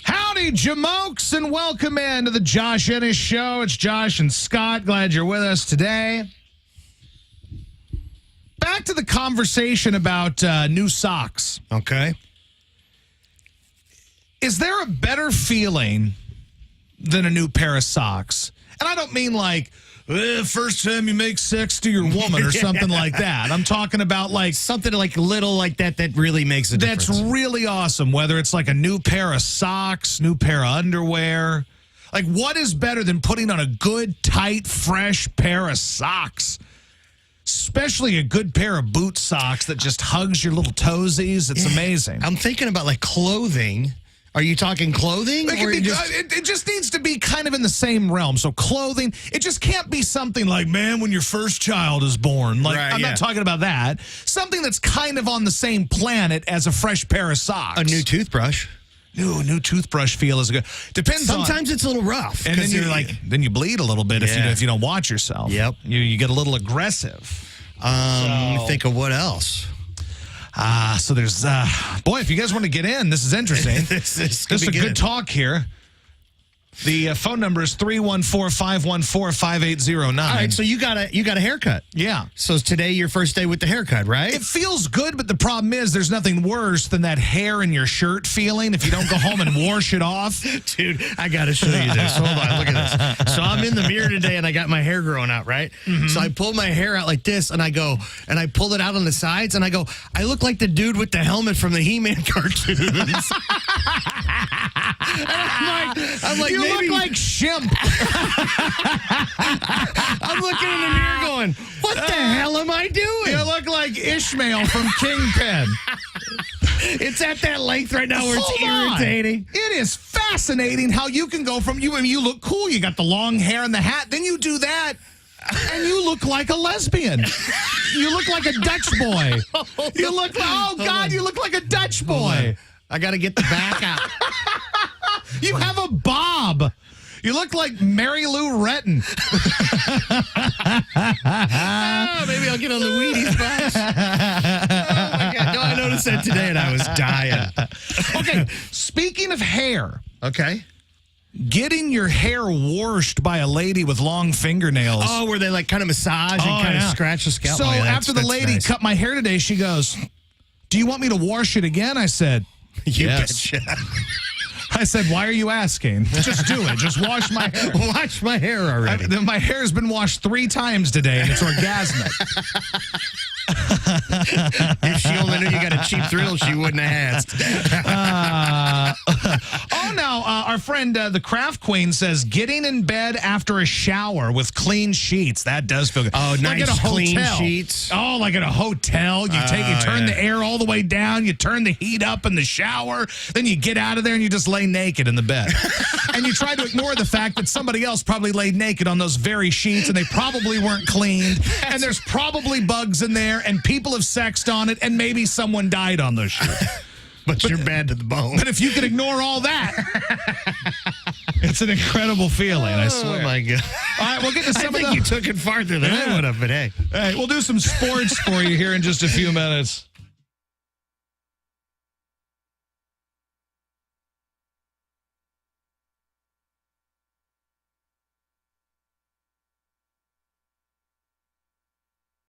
Howdy, Jamokes, and welcome into the Josh Ennis Show. It's Josh and Scott. Glad you're with us today. Back to the conversation about new socks. Okay. Is there a better feeling than a new pair of socks? And I don't mean like, first time you make sex to your woman or something like that. I'm talking about like Something like little like that really makes a difference. that's really awesome, whether it's like a new pair of socks, new pair of underwear. Like, what is better than putting on a good, tight, fresh pair of socks? Especially a good pair of boot socks that just hugs your little toesies. It's amazing. I'm thinking about like clothing. Are you talking clothing? It just needs to be kind of in the same realm. So clothing, it just can't be something like, man, when your first child is born. Like, Right, I'm not talking about that. Something that's kind of on the same planet as a fresh pair of socks. A new toothbrush. New toothbrush feel is good. Depends. Sometimes it's a little rough. And then then you bleed a little bit if you don't watch yourself. Yep. You get a little aggressive. Think of what else. So there's boy, if you guys want to get in, this is interesting. This is a good talk here. The phone number is 314-514-5809. All right, so you got a haircut. Yeah. So is today your first day with the haircut, right? It feels good, but the problem is there's nothing worse than that hair in your shirt feeling if you don't go home and wash it off. Dude, I got to show you this. Hold on, look at this. So I'm in the mirror today, and I got my hair growing out, right? Mm-hmm. So I pulled my hair out like this, and I pulled it out on the sides, and I go, I look like the dude with the helmet from the He-Man cartoons. I'm like, you maybe look like Shemp. I'm looking in the mirror going, what the hell am I doing? You look like Ishmael from Kingpin. It's at that length right now where it's Hold on. irritating. It is fascinating how you can go from you look cool. You got the long hair and the hat. Then you do that, and you look like a lesbian. You look like a Dutch boy. You look like, you look like a Dutch boy. I got to get the back out. You have a bob. You look like Mary Lou Retton. Maybe I'll get on the Wheaties box. Oh, my God. No, I noticed that today, and I was dying. Okay, speaking of hair. Okay. Getting your hair washed by a lady with long fingernails. Oh, where they like kind of massage and kind of scratch the scalp. So after the lady cut my hair today, she goes, do you want me to wash it again? I said, yes. Betcha. I said, why are you asking? Just do it. Just wash my hair. Wash my hair already. My hair's been washed 3 times today, and it's orgasmic. If she only knew you got a cheap thrill, she wouldn't have asked. Our friend, the Craft Queen, says getting in bed after a shower with clean sheets. That does feel good. Oh, like nice at a clean hotel. sheets. Oh, like at a hotel. You turn the air all the way down. You turn the heat up in the shower. Then you get out of there and you just lay naked in the bed. And you try to ignore the fact that somebody else probably laid naked on those very sheets and they probably weren't cleaned. And there's probably bugs in there and people have sexed on it and maybe someone died on those sheets. But you're bad to the bone. But if you can ignore all that, it's an incredible feeling, I swear. Oh, my God. All right, we'll get to some I think you took it farther than I would have, but hey. All right, we'll do some sports for you here in just a few minutes.